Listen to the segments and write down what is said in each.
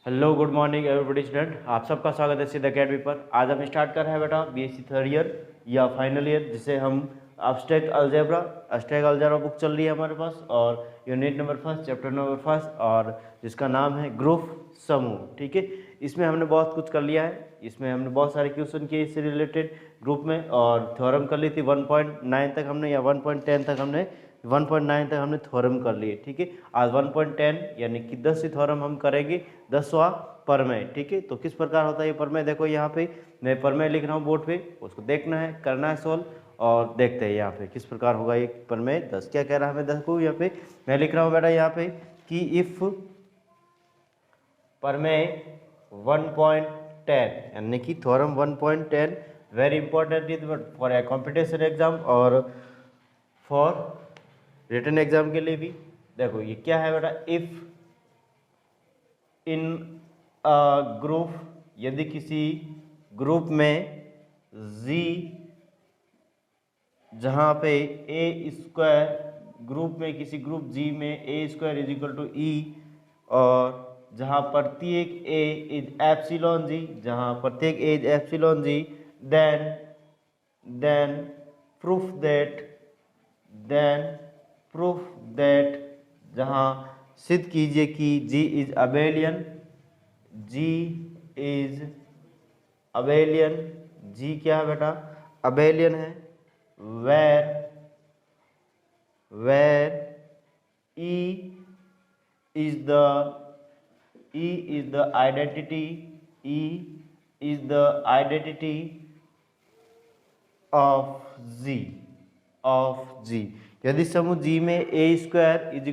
Hello good morning everybody student, आप सबका स्वागत है सिद्ध अकेडमी पर। आज हम स्टार्ट कर रहे हैं बेटा बीएससी थर्ड ईयर या फाइनल ईयर, जिसे हम एब्स्ट्रैक्ट अलजेब्रा बुक चल रही है हमारे पास, और unit number first chapter number first, और जिसका नाम है ग्रुप समूह। ठीक है, इसमें हमने बहुत कुछ कर लिया है। इसमें हमने बहुत सारे क्वेश्चन किए इससे रिलेटेड ग्रुप में, और थ्योरम कर ली थी 1.9 तक हमने, या 1.10 तक हमने, 1.9 तक हमने थ्योरम कर लिए। ठीक है, आज 1.10 यानी कि 10वीं थ्योरम हम करेंगे, 10वां प्रमेय। ठीक है, तो किस प्रकार होता है ये प्रमेय, देखो यहाँ पे मैं प्रमेय लिख रहा हूँ बोर्ड पे, उसको देखना है, करना है सोल्व, और देखते हैं यहाँ पे किस प्रकार होगा ये प्रमेय 10। क्या कह रहा है हमें 10 को, यहाँ पे मैं लिख रहा हूँ बेटा यहाँ पे कि इफ प्रमेय 1.10 यानी कि theorem 1.10 very important is for a competition exam और फॉर रिटन एग्जाम के लिए भी। देखो ये क्या है बेटा, इफ इन ग्रुप, यदि किसी ग्रुप में z, जहाँ पे ए स्क्वायर, ग्रुप में किसी ग्रुप जी में a square is equal to e, और जहाँ प्रत्येक ए इज एप्सिलॉन जी, जहाँ प्रत्येक a is epsilon G, then proof that, जहाँ सिद्ध कीजिए कि G is abelian, G is abelian, G क्या है बेटा, अबेलियन है, where e is the identity, e is the identity of G. यदि समूह जी में a square is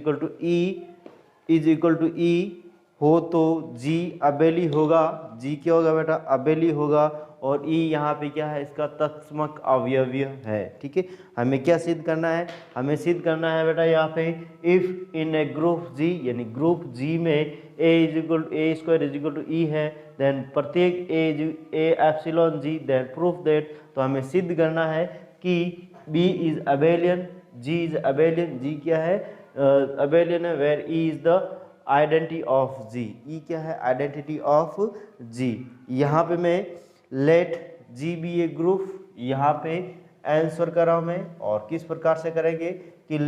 equal to e हो तो जी अबेली होगा। जी क्या होगा बेटा, अबेली होगा, और ई यहाँ पे क्या है, इसका तत्समक अवयवी है। ठीक है, हमें क्या सिद्ध करना है, हमें सिद्ध करना है बेटा यहाँ पे इफ इन ए ग्रुप जी, यानी ग्रुप जी में a square is equal to e है, देन प्रत्येक a epsilon G, then proof that, तो हमें सिद्ध करना है कि b is abelian, G is abelian, G क्या है, अबेलियन है, where e is the identity of G, e क्या है, आइडेंटिटी ऑफ जी। यहाँ पे मैं let G be a group, यहाँ पे आंसर कर रहा हूँ मैं, और किस प्रकार से करेंगे कि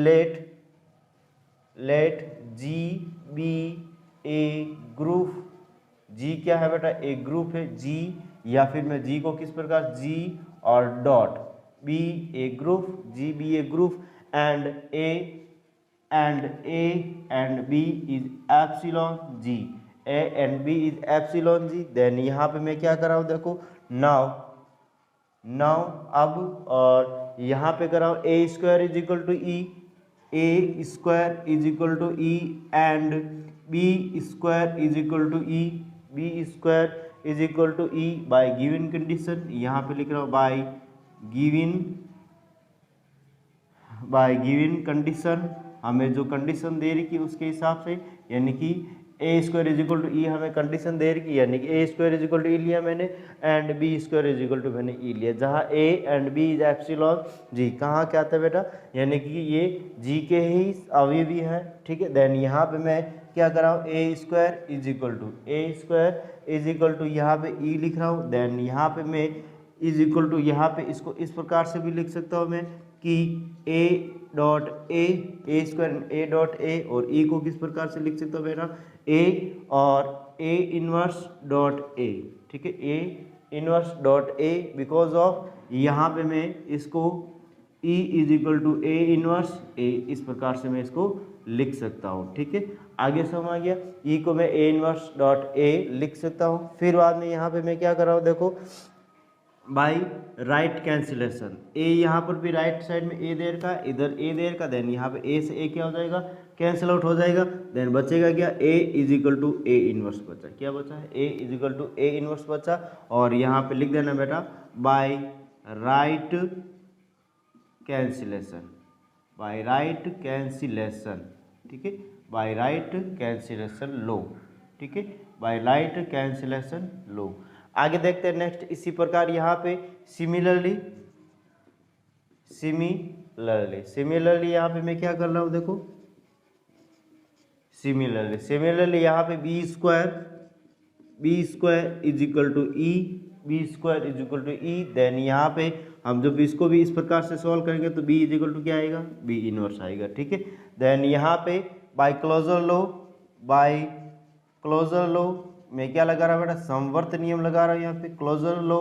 late G be a group, जी क्या है बेटा, एक ग्रुप है जी, या फिर मैं जी को किस प्रकार, जी और dot B a group, G be a group, and a and b is epsilon G, a and b is epsilon G. Then यहाँ पे मैं क्या कर रहा हूँ, देखो नाउ अब, और यहाँ पे कर रहा हूँ a square is equal to e, a square is equal to e, and b square is equal to e, b square is equal to e by given condition. यहाँ पे लिख रहा हूँ बाय गिवन कंडीशन, हमें जो condition दे रही की उसके हिसाब से, यानी कि ए square is equal to e हमें कंडीशन दे रही, यानी कि ए square is equal to e लिया मैंने, and b square is equal to मैंने ई लिया, जहाँ a and b is epsilon G. कहाँ क्या आता है बेटा, यानी कि ये जी के ही अवयवी हैं। ठीक है, देन यहाँ पे मैं क्या कर रहा हूँ, a square is equal to यहाँ पे ई लिख रहा हूँ, देन यहाँ पे मैं इज इक्वल टू, यहाँ पे इसको इस प्रकार से भी लिख सकता हूँ मैं कि ए स्क्वायर ए डॉट ए, और ई को किस प्रकार से लिख सकता हूँ बेटा, ए और ए इनवर्स डॉट ए। ठीक है, a inverse dot a, because of यहाँ पे मैं इसको e is equal to A inverse a, इस प्रकार से मैं इसको लिख सकता हूँ। ठीक है, आगे समझ आ गया, ई को मैं ए इनवर्स डॉट ए लिख सकता हूँ। फिर बाद में यहाँ पे मैं क्या कर रहा हूँ, देखो बाई राइट कैंसिलेशन, ए यहाँ पर भी राइट साइड में ए देर का, इधर ए देर का, देन यहाँ पे ए से ए क्या हो जाएगा, कैंसिल आउट हो जाएगा, देन बचेगा क्या, a is equal to A inverse बचा। क्या बचा है, a is equal to A inverse बचा, और यहाँ पे लिख देना बेटा बाई राइट कैंसिलेशन, ठीक है, बाई राइट कैंसिलेशन लो। ठीक है, बाई राइट कैंसिलेशन लो। आगे देखते हैं नेक्स्ट, इसी प्रकार यहाँ पे सिमिलरली यहाँ पे मैं क्या कर रहा हूँ, देखो सिमिलरली यहाँ पे b square B square is equal to e, b square is equal to E. Then यहाँ पे हम जब इसको भी इस प्रकार से सॉल्व करेंगे तो बी इज इक्वल टू क्या आएगा, बी इनवर्स आएगा, ठीक है। देन यहाँ पे by closure law, by closure law मैं क्या लगा रहा बेटा, समवर्त नियम लगा रहा हूँ यहाँ पे, closure law,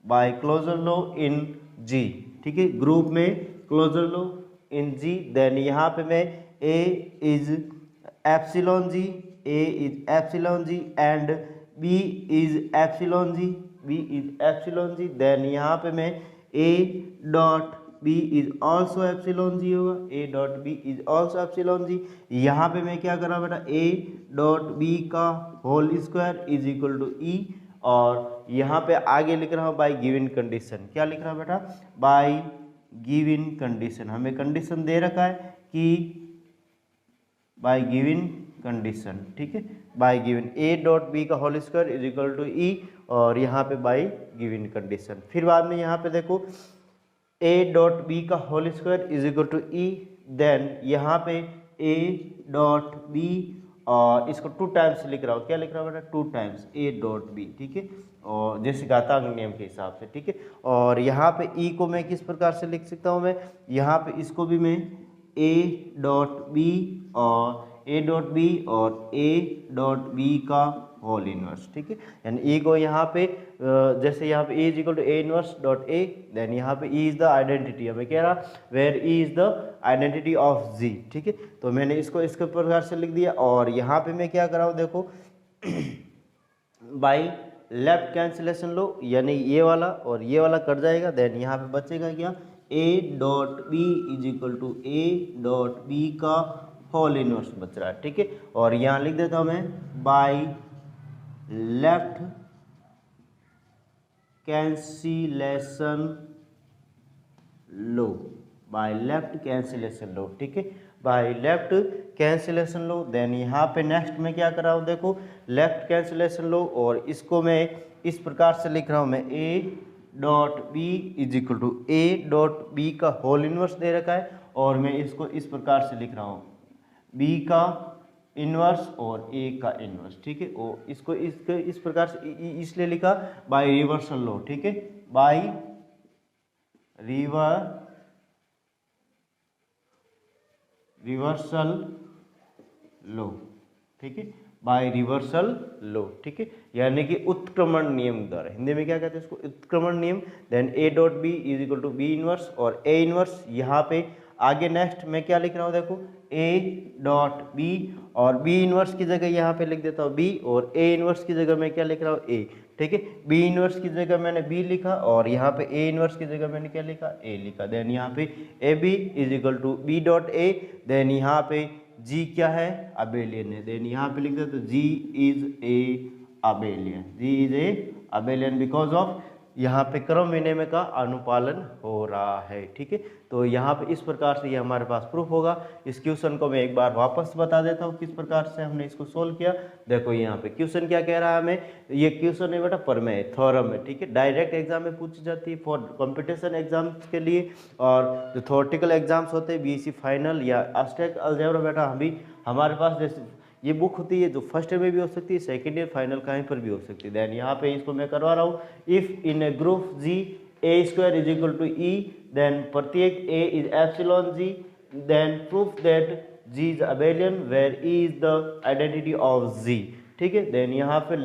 by closure law in G, ठीक है, ग्रुप में closure law in G. Then यहाँ पे मैं a is epsilon G, a is epsilon G and b is epsilon G, b is epsilon G. Then यहाँ पे मैं ए dot B is also epsilon G होगा, a dot B is also epsilon G. यहाँ पे मैं क्या कर रहा हूँ बेटा, ए डॉट बी का whole square is equal to e, और यहाँ पे आगे लिख रहा हूँ बाय गिवन कंडीशन। क्या लिख रहा हूँ बेटा, बाय गिवन कंडीशन। हमें कंडीशन दे रखा है कि बाय गिवन कंडीशन, ठीक है, by given a dot B का whole square is equal to e, और यहाँ पे बाय गिवन कंडीशन। फिर बाद में यहाँ पे देखो ए डॉट बी का whole square is equal to E. Then यहाँ पे ए डॉट बी, और इसको 2 टाइम्स लिख रहा हूँ, क्या लिख रहा हूँ बेटा, 2 टाइम्स ए डॉट बी, ठीक है, और जैसे घातांक नियम के हिसाब से, ठीक है। और यहाँ पे ई को मैं किस प्रकार से लिख सकता हूँ, मैं यहाँ पे इसको भी मैं ए डॉट बी और ए डॉट बी और ए डॉट बी का होल इनवर्स, ठीक है। यानी ए को यहाँ पे जैसे यहाँ पे a is equal to A inverse dot A, then यहाँ पे ई इज द आइडेंटिटी, हमें कह रहा where e is the identity of G, ठीक है। तो मैंने इसको इसके प्रकार से लिख दिया, और यहाँ पे मैं क्या कर रहा हूँ देखो बाई लेफ्ट कैंसिलेशन लो, यानी ये वाला और ये वाला कट जाएगा। देन यहाँ पे बचेगा क्या, a dot B is equal to A dot B का होल इनवर्स बच रहा है, ठीक है। और यहाँ लिख देता हूँ मैं by left cancellation low, by left cancellation लो, ठीक है, by left cancellation law. Then यहाँ पे नेक्स्ट में क्या कर रहा हूँ देखो, लेफ्ट कैंसिलेशन लो, और इसको मैं इस प्रकार से लिख रहा हूँ मैं ए dot B is equal to A dot B का होल इनवर्स दे रखा है, और मैं इसको इस प्रकार से लिख रहा हूँ बी का इनवर्स और ए का इनवर्स, ठीक है। और इसको इस प्रकार से इसलिए लिखा बाय रिवर्सल लो, ठीक है, बाय रिवर्सल लो, ठीक है, बाय रिवर्सल लो, ठीक है, यानी कि उत्क्रमण नियम द्वारा, हिंदी में क्या कहते हैं इसको, उत्क्रमण नियम। Then A dot B is equal to B inverse और ए इनवर्स। यहाँ पे आगे नेक्स्ट मैं क्या लिख रहा हूँ देखो, ए डॉट बी, और बी इनवर्स की जगह यहाँ पे लिख देता हूँ बी, और ए इनवर्स की जगह मैं क्या लिख रहा हूँ ए, ठीक है। बी इनवर्स की जगह मैंने बी लिखा, और यहाँ पे ए इनवर्स की जगह मैंने क्या लिखा, ए लिखा। देन यहाँ पे A B is equal to B dot A. Then यहाँ पे जी क्या है, अबेलियन है। देन यहाँ पे लिख देते तो G is a abelian, G is a abelian because of यहाँ पे क्रम विनिमय का अनुपालन हो रहा है, ठीक है। तो यहाँ पे इस प्रकार से ये हमारे पास प्रूफ होगा। इस क्वेश्चन को मैं एक बार वापस बता देता हूँ किस प्रकार से हमने इसको सोल्व किया। देखो यहाँ पे क्वेश्चन क्या कह रहा है हमें, ये क्वेश्चन है बेटा प्रमेय थ्योरम है, ठीक है, डायरेक्ट एग्जाम में पूछी जाती है फॉर कॉम्पिटिशन एग्जाम्स के लिए, और जो थ्योरेटिकल एग्जाम्स होते हैं बीएससी फाइनल या एब्स्ट्रैक्ट अलजेब्रा बेटा अभी हमारे पास जैसे ये बुक होती है जो फर्स्ट ईयर में भी हो सकती है, सेकेंड ईयर फाइनल कहीं पर भी हो सकती है। देन यहाँ पे इसको मैं करवा रहा हूँ, if in a group G A square is equal to E, then प्रत्येक a is epsilon G, then proof that G is abelian where e is the identity of G, ठीक है। देन यहाँ पे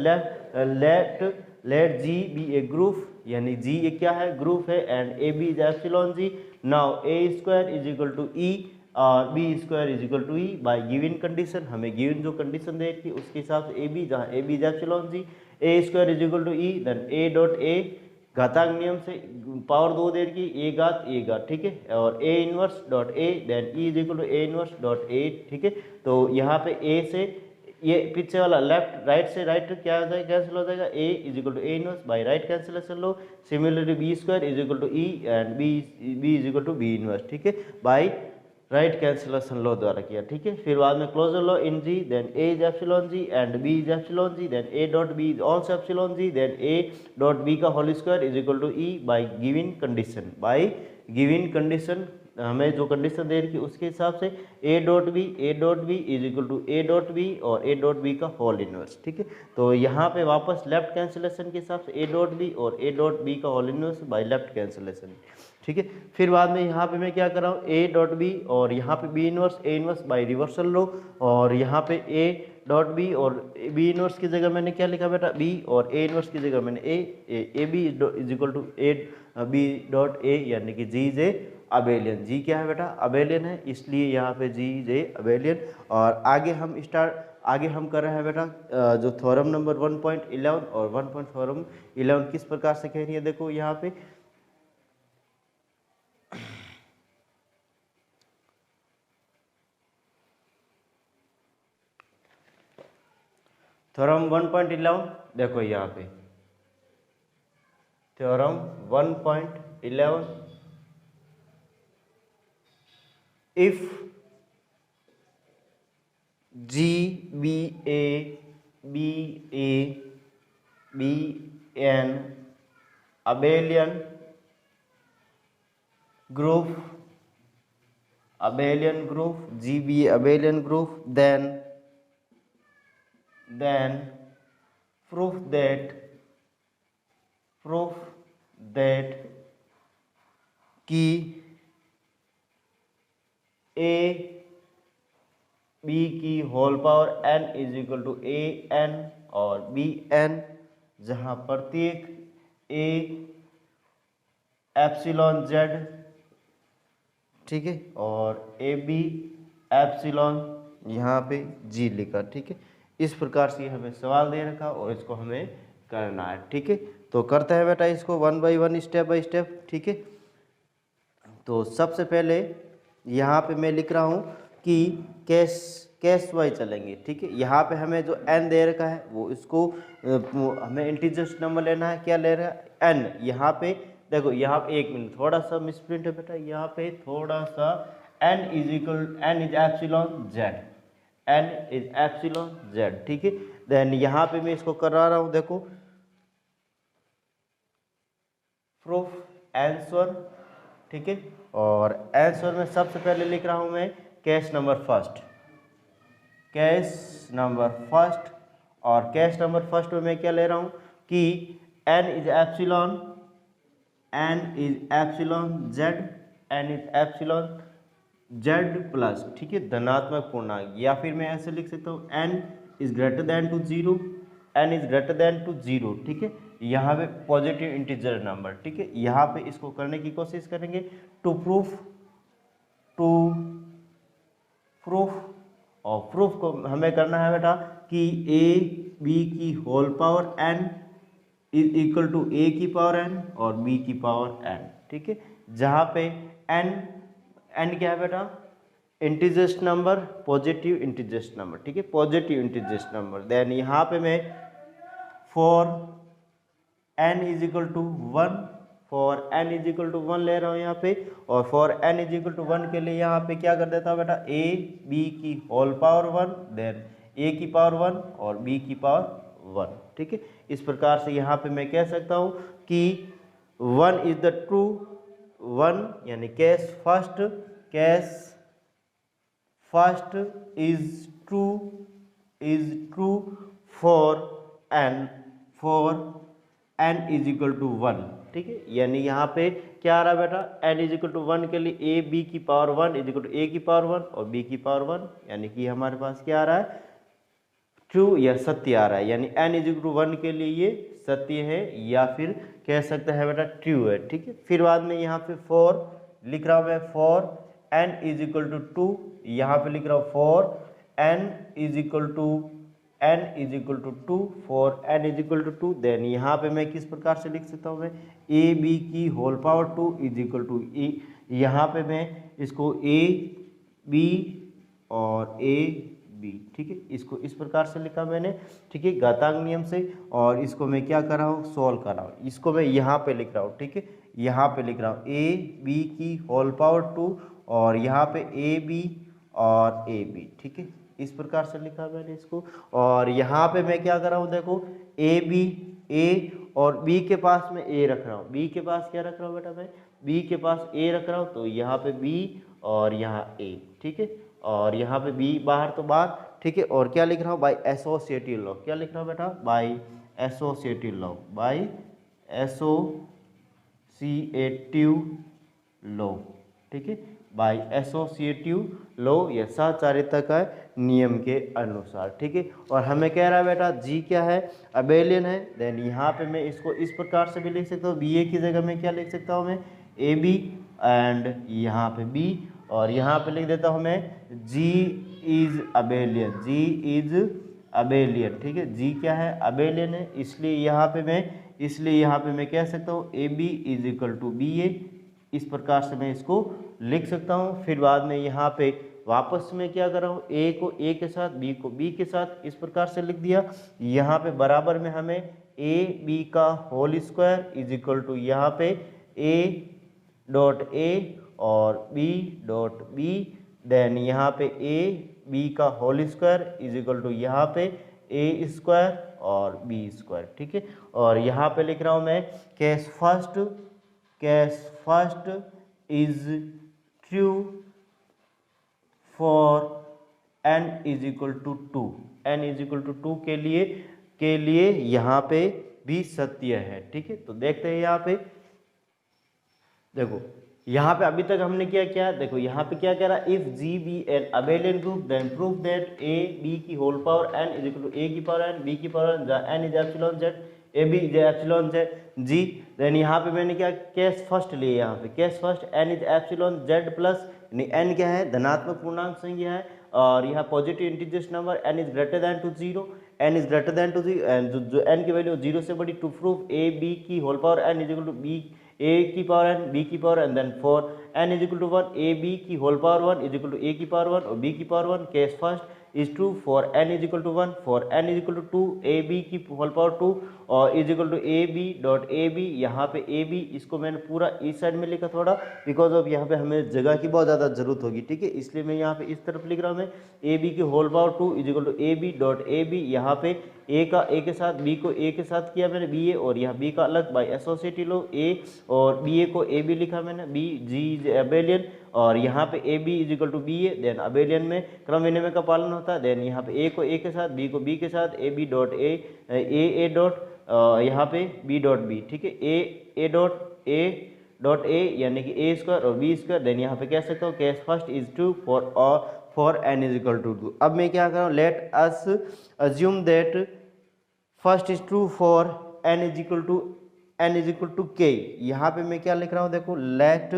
let G be a group, यानी G ये क्या है, group है, and A B is epsilon G. Now a square is equal to e और B square is equal to e by given condition. हमें गिवन जो कंडीशन दे रखी उसके हिसाब से ए बी, जहाँ A B is epsilon G, A square is equal to E, then A dot A घातांक नियम से पावर 2 दे रखी ए घात, ठीक है, और A inverse dot A, then E is equal to A inverse dot ए, ठीक है। तो यहाँ पे ए से ये पीछे वाला लेफ्ट राइट से राइट क्या हो जाएगा, कैंसिल हो जाएगा, a is equal to A inverse by right cancellation law. Similarly b square is equal to e and b is equal to B inverse, ठीक है, बाई राइट कैंसिलेशन लॉ द्वारा किया, ठीक है। फिर बाद में closure law in G, then a is epsilon G and b is epsilon G, then A dot B is also epsilon G, then A dot B का whole square is equal to e by given condition, by given condition हमें जो condition दे रखी है उसके हिसाब से a dot B is equal to A dot B और ए डॉट बी का होल इनवर्स, ठीक है। तो यहाँ पे वापस लेफ्ट कैंसिलेशन के हिसाब से ए डॉट बी और ए डॉट बी का whole inverse by left cancellation, ठीक है। फिर बाद में यहाँ पे मैं क्या कर रहा हूँ, ए डॉट बी और यहाँ पे b inverse a inverse by reversal law, और यहाँ पे ए डॉट बी और बी इनवर्स की जगह मैंने क्या लिखा बेटा, बी, और ए इनवर्स की जगह मैंने A B is equal to A B dot A, यानी कि जी जे अबेलियन। जी क्या है बेटा, अबेलियन है, इसलिए यहाँ पे जी जे अबेलियन। और आगे हम कर रहे हैं बेटा जो थ्योरम नंबर 1.11 और 1. थ्योरम 11 किस प्रकार से कह रही है, देखो यहाँ पे थ्योरम 1.11 देखो यहाँ पे theorem 1.11 if G B A B A B N abelian group G B abelian group, then proof that कि a b की whole power n is equal to a n और b n, जहाँ प्रत्येक a epsilon z, ठीक है, और A B epsilon यहाँ पे g लिखा, ठीक है। इस प्रकार से हमें सवाल दे रखा और इसको हमें करना है, ठीक है। तो करते हैं बेटा इसको 1 बाय 1 स्टेप बाय स्टेप, ठीक है। तो सबसे पहले यहाँ पे मैं लिख रहा हूँ कि कैश वाइज चलेंगे, ठीक है। यहाँ पे हमें जो n दे रखा है वो इसको हमें इंटीजर्स नंबर लेना है, क्या ले रहा है n। यहाँ पे देखो, यहाँ पे 1 मिनट थोड़ा सा मिसप्रिंट है बेटा, यहाँ पे थोड़ा सा n इज एप्सिलॉन z, ठीक है। देन यहाँ पे मैं इसको करा रहा हूँ, देखो प्रूफ आंसर, ठीक है। और आंसर में सबसे पहले लिख रहा हूँ मैं केस नंबर फर्स्ट, और केस नंबर फर्स्ट में मैं क्या ले रहा हूँ कि n is epsilon z plus, ठीक है, धनात्मक पूर्णांक, या फिर मैं ऐसे लिख सकता हूँ n is greater than to 0, ठीक है। यहाँ पे पॉजिटिव इंटीजर नंबर, ठीक है। यहाँ पे इसको करने की कोशिश करेंगे टू प्रूफ और प्रूफ को हमें करना है बेटा कि a b की whole power n is equal to a की पावर n और b की पावर n, ठीक है। जहाँ पे n क्या है बेटा, integers number, positive integers number, ठीक है, पॉजिटिव इंटीजर्स नंबर। देन यहाँ पे मैं for n is equal to 1 ले रहा हूँ यहाँ पे, और for n is equal to 1 के लिए यहाँ पे क्या कर देता हूँ बेटा, a b की होल पावर 1, देन a की पावर 1 और b की पावर 1, ठीक है। इस प्रकार से यहाँ पे मैं कह सकता हूँ कि 1 इज द ट्रू 1, यानी case first is true for n is equal to 1, ठीक है। यानी यहाँ पे क्या आ रहा है बेटा, n इज इक्वल टू 1 के लिए a b की power 1 is equal to a की पावर 1 और b की पावर 1, यानी कि हमारे पास क्या आ रहा है, ट्रू या सत्य आ रहा है। यानी n इज इक्वल टू 1 के लिए ये सत्य है, या फिर कह सकते हैं बेटा ट्रू है, ठीक है। फिर बाद में यहाँ पे फॉर लिख रहा हूँ मैं, for n is equal to 2, यहाँ पे लिख रहा हूँ for n is equal to 2, for n is equal to 2। Then यहाँ पे मैं किस प्रकार से लिख सकता हूँ, मैं a b की whole power 2 is equal to e, यहाँ पे मैं इसको a b और a b, ठीक है, इसको इस प्रकार से लिखा मैंने, ठीक है, घातांक नियम से। और इसको मैं क्या कर रहा हूँ, सॉल्व कर रहा हूँ। इसको मैं यहाँ पे लिख रहा हूँ, ठीक है, यहाँ पे लिख रहा हूँ a b की होल पावर 2 और यहाँ पे a b और a b, ठीक है, इस प्रकार से लिखा मैंने इसको। और यहाँ पे मैं क्या कर रहा हूँ, देखो a और b के पास में a रख रहा हूँ, b के पास क्या रख रहा हूँ बेटा मैं, b के पास a रख रहा हूँ, तो यहाँ पे b और यहाँ a, ठीक है, और यहाँ पे b बाहर तो बाहर, ठीक है, और क्या लिख रहा हूँ, बाय एसोसिएटिव लॉ, क्या लिख रहा हूँ बेटा, by associative law, by associative law, ठीक है, बाय एसोसिएटिव लॉ या साचार्यता का नियम के अनुसार, ठीक है। और हमें कह रहा है बेटा जी क्या है, अबेलियन है, देन यहाँ पे मैं इसको इस प्रकार से भी लिख सकता हूँ, बी ए की जगह में क्या लिख सकता हूँ मैं, ए बी, एंड यहाँ पे बी, और यहाँ पे लिख देता हूँ मैं G is abelian, G is abelian, ठीक है, जी क्या है, अबेलियन है, इसलिए यहाँ पे मैं कह सकता हूँ A B is equal to B a, इस प्रकार से मैं इसको लिख सकता हूँ। फिर बाद में यहाँ पे वापस में क्या कर रहा हूँ, ए को ए के साथ, बी को बी के साथ, इस प्रकार से लिख दिया। यहाँ पे बराबर में हमें ए बी का whole square is equal to यहाँ पे ए डॉट ए और बी डॉट बी, देन यहाँ पे ए बी का whole square is equal to यहाँ पे ए स्क्वायर और बी स्क्वायर, ठीक है। और यहाँ पे लिख रहा हूँ मैं case first is true for n is equal to 2, n is equal to 2 के लिए यहाँ पे भी सत्य है, ठीक है। तो देखते हैं यहाँ पे, देखो यहाँ पे अभी तक हमने क्या देखो यहाँ पे क्या कह रहा है, if G be an abelian group then proof that a B की whole power n is equal to ए की पावर n, बी की power n is epsilon z, A B is epsilon z G. Then यहाँ पे मैंने क्या case first लिए, यहाँ पे case first n is epsilon z plus, n क्या है, धनात्मक पूर्णांक संख्या है, और यहाँ positive integers number n is greater than to 0, n is greater than to 0, and जो n की वैल्यू 0 से बड़ी, टू प्रूफ ए बी की whole power n is equal to B ए की पावर n बी की power, and then for n is equal to 1 A B की whole power 1 is equal to ए की power 1 और B की power 1, case first is true for n is equal to 1, for n is equal to 2 A B की whole power 2 और is equal to A B dot A B. यहाँ पे A B इसको मैंने पूरा इस साइड में लिखा थोड़ा, बिकॉज ऑफ यहाँ पे हमें जगह की बहुत ज़्यादा जरूरत होगी, ठीक है, इसलिए मैं यहाँ पे इस तरफ लिख रहा हूँ मैं ए बी की whole power 2 is equal to A B dot A B. यहाँ पे ए का ए के साथ, बी को ए के साथ किया मैंने बी ए, और यहाँ बी का अलग बाय एसोसिएटिव लो ए, और बी ए को ए बी लिखा मैंने, बी जी अबेलियन, और यहाँ पे A B is equal to B A, then abelian में क्रम विनिमय का पालन होता है, देन यहाँ पे ए को ए के साथ, बी को बी के साथ, A B dot A dot यहाँ पे बी डॉट बी, ठीक है, ए डॉट ए यानी कि ए स्क्वायर और बी स्क्वायर, देन यहाँ पे कह सकता हूँ case first is true for n is equal to 2। अब मैं क्या कर रहा हूँ, let us assume that first is true for n is equal to k। यहाँ पे मैं क्या लिख रहा हूँ, देखो let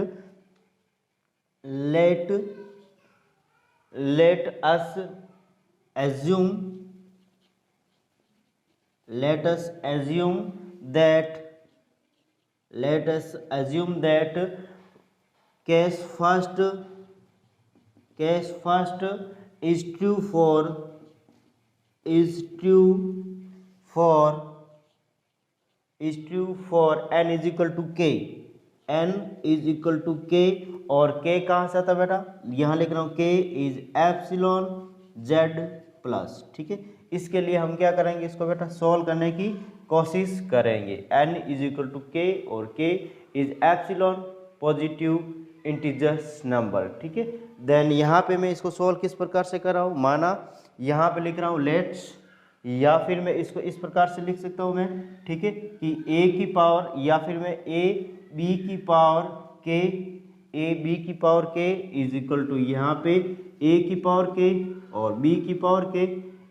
us assume that case first is true for n is equal to k, n is equal to k, और k कहाँ से आता बेटा, यहाँ लिख रहा हूँ k is epsilon z plus, ठीक है। इसके लिए हम क्या करेंगे, इसको बेटा सॉल्व करने की कोशिश करेंगे। n is equal to k और k is epsilon positive integers number, ठीक है। देन यहाँ पे मैं इसको सॉल्व किस प्रकार से कर रहा हूँ, माना यहाँ पे लिख रहा हूँ लेट्स, या फिर मैं इसको इस प्रकार से लिख सकता हूँ मैं, ठीक है, कि a की पावर, या फिर मैं a b की power k is equal to यहाँ पे a की पावर k और b की पावर k,